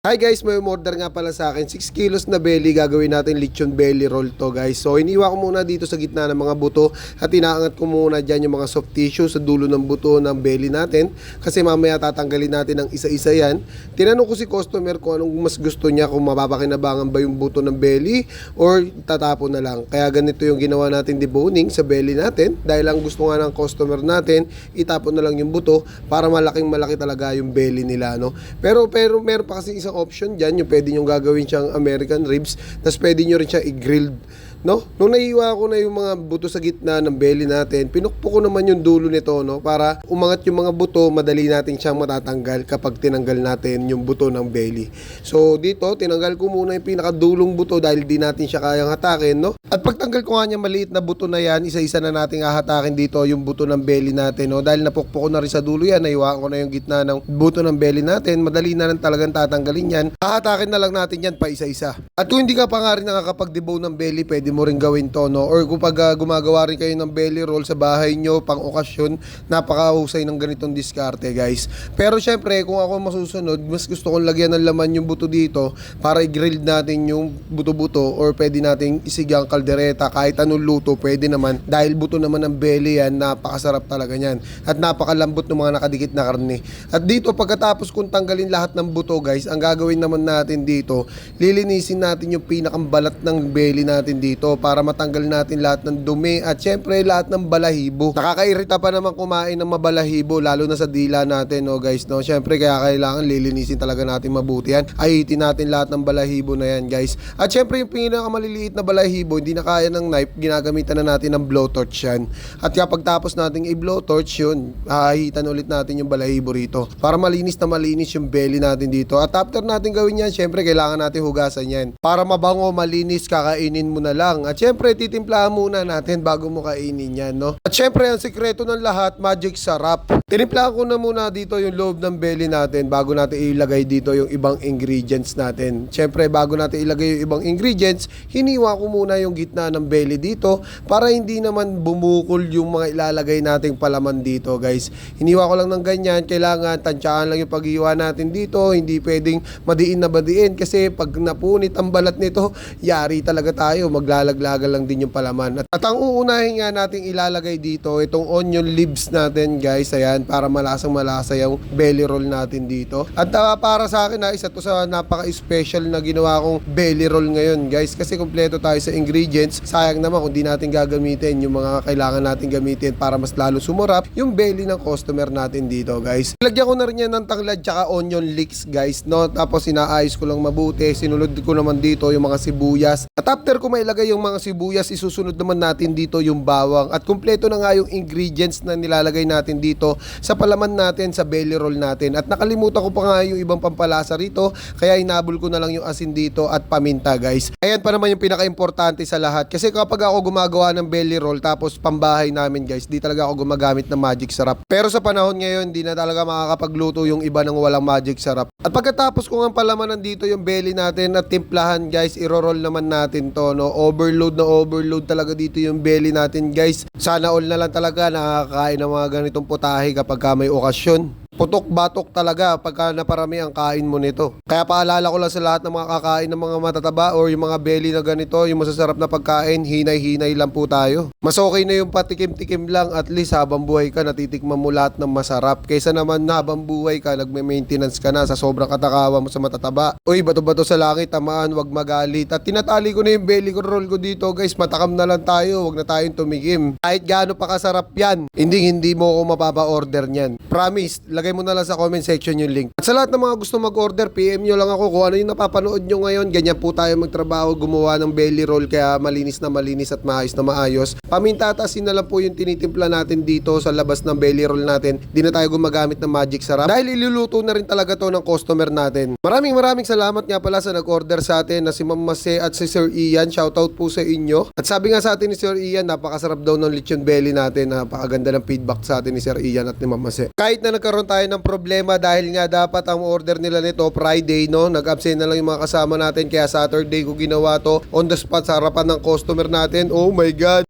Hi guys, may umorder nga pala sa akin 6 kilos na belly. Gagawin natin lechon belly roll to guys. So iniwa ko muna dito sa gitna ng mga buto at inaangat ko muna dyan yung mga soft tissue sa dulo ng buto ng belly natin, kasi mamaya tatanggalin natin ng isa-isa yan. Tinanong ko si customer kung anong mas gusto niya, kung mapapakinabangan ba yung buto ng belly or tatapon na lang. Kaya ganito yung ginawa natin deboning sa belly natin, dahil ang gusto nga ng customer natin itapon na lang yung buto para malaking malaki talaga yung belly nila, no? Pero meron pa kasi isang option dyan, yung pwede nyo gagawin siyang American ribs, tapos pwede nyo rin siya i-grilled, no? Nung naiiwa ko na yung mga buto sa gitna ng belly natin, pinukpok ko naman yung dulo nito, no? Para umangat yung mga buto, madali natin siyang matatanggal kapag tinanggal natin yung buto ng belly. So dito, tinanggal ko muna yung pinakadulong buto dahil di natin siya kayang hatakin, no? At pagtanggal ko nga niya maliit na buto na yan, isa-isa na natin hahatakin dito yung buto ng belly natin, no? Dahil napukpok ko na rin sa dulo yan, naiwaan ko na yung gitna ng buto ng belly natin, madali na lang talagang tatanggalin yan. Hahatakin na lang natin yan pa isa-isa. At kung hindi ka pa nga rin nakakapag-debone ng belly, pwede mo rin gawin to, no? Or kung gumagawa rin kayo ng belly roll sa bahay nyo pang okasyon, napakahusay ng ganitong diskarte guys. Pero syempre, kung ako masusunod, mas gusto kong lagyan ng laman yung buto dito para i-grill natin yung buto-buto, or pwede nating isigang kaldereta, kahit anong luto pwede naman, dahil buto naman ng belly yan, napakasarap talaga yan at napakalambot ng mga nakadikit na karne. At dito, pagkatapos kung tanggalin lahat ng buto guys, ang gagawin naman natin dito, lilinisin natin yung pinakambalat ng belly natin dito para matanggal natin lahat ng dumi at syempre lahat ng balahibo. Nakakairita pa naman kumain ng mabalahibo, lalo na sa dila natin, no guys, no? Syempre kaya kailangan lilinisin talaga natin mabuti yan. Ahitin natin lahat ng balahibo na yan guys. At syempre yung pinakamaliliit na balahibo, hindi na kaya ng knife, ginagamitan na natin ng blowtorch yan. At kapag tapos nating i-blowtorch yun, ahitan ulit natin yung balahibo rito para malinis na malinis yung belly natin dito. At after natin gawin yan, syempre kailangan natin hugasan yan para mabango, malinis, kakainin mo na lang. At syempre titimplahan muna natin bago mo kainin yan, no? At syempre ang sikreto ng lahat, magic sarap. Tinimplahan ko na muna dito yung loob ng belly natin bago natin ilagay dito yung ibang ingredients natin. Syempre bago natin ilagay yung ibang ingredients, hiniwa ko muna yung gitna ng belly dito para hindi naman bumukol yung mga ilalagay nating palaman dito guys. Hiniwa ko lang ng ganyan, kailangan tansyahan lang yung paghiwa natin dito, hindi pwedeng madiin na badiin kasi pag napunit ang balat nito, yari talaga tayo, maglalaglaga lang din yung palaman. At ang uunahin nga nating ilalagay dito, itong onion leaves natin guys, ayan, para malasang malasa yung belly roll natin dito. At para sa akin isa to sa napaka-special na ginawa kong belly roll ngayon guys, kasi kompleto tayo sa ingredients. Sayang naman kung di natin gagamitin yung mga kailangan natin gamitin para mas lalo sumurap yung belly ng customer natin dito guys. Lagyan ko na rin yan ng tanglad tsaka onion leeks guys, no? Tapos inaayos ko lang mabuti, sinunod ko naman dito yung mga sibuyas. At after ko mailagay yung mga sibuyas, isusunod naman natin dito yung bawang. At kumpleto na nga yung ingredients na nilalagay natin dito sa palaman natin, sa belly roll natin. At nakalimutan ko pa nga yung ibang pampalasa rito, kaya inabol ko na lang yung asin dito at paminta guys. Ayan pa naman yung pinaka-importante sa lahat, kasi kapag ako gumagawa ng belly roll tapos pambahay namin guys, di talaga ako gumagamit ng magic sarap. Pero sa panahon ngayon, di na talaga makakapagluto yung iba ng walang magic sarap. At pagkatapos ko nga palamanan dito yung belly natin at timplahan guys, iro-roll naman natin to, no? Overload talaga dito yung belly natin guys. Sana all na lang talaga nakakain ng mga ganitong putahe kapag may okasyon. Putok-batok talaga pagka naparami ang kain mo nito. Kaya paalala ko lang sa lahat ng mga kakain ng mga matataba or yung mga belly na ganito, yung masasarap na pagkain, hinay-hinay lang po tayo. Mas okay na yung patikim-tikim lang, at least habang buhay ka natitikman mo lahat ng masarap. Kaysa naman na habang buhay ka nagme-maintenance ka na sa sobrang katakawa mo sa matataba. Uy, bato-bato sa langit, tamaan, wag magalit. At tinatali ko na yung belly roll ko dito guys, matakam na lang tayo, wag na tayong tumigim. Kahit gaano pa kasarap yan, hindi mo ako mapapa-order niyan. Promise, lagay mo na lang sa comment section yung link. At sa lahat ng mga gusto mag-order, PM nyo lang ako kung ano yung napapanood nyo ngayon. Ganyan po tayo magtrabaho, gumawa ng belly roll, kaya malinis na malinis at maayos na maayos. Paminta at asin na lang po yung tinitimpla natin dito sa labas ng belly roll natin. Di na tayo gumagamit ng magic sarap dahil iluluto na rin talaga to ng customer natin. Maraming salamat nga pala sa nag-order sa atin na si Ma'am Mase at si Sir Ian. Shoutout po sa inyo. At sabi nga sa atin ni Sir Ian, napakasarap daw ng lechon belly natin. Napakaganda ng feedback sa atin ni Sir Ian at ni Ma'am Mase. Kahit na nagkaroon tayo ng problema dahil nga dapat ang order nila nito Friday, no? Nag-absent na lang yung mga kasama natin, kaya Saturday ko ginawa to on the spot sa harapan ng customer natin. Oh my God!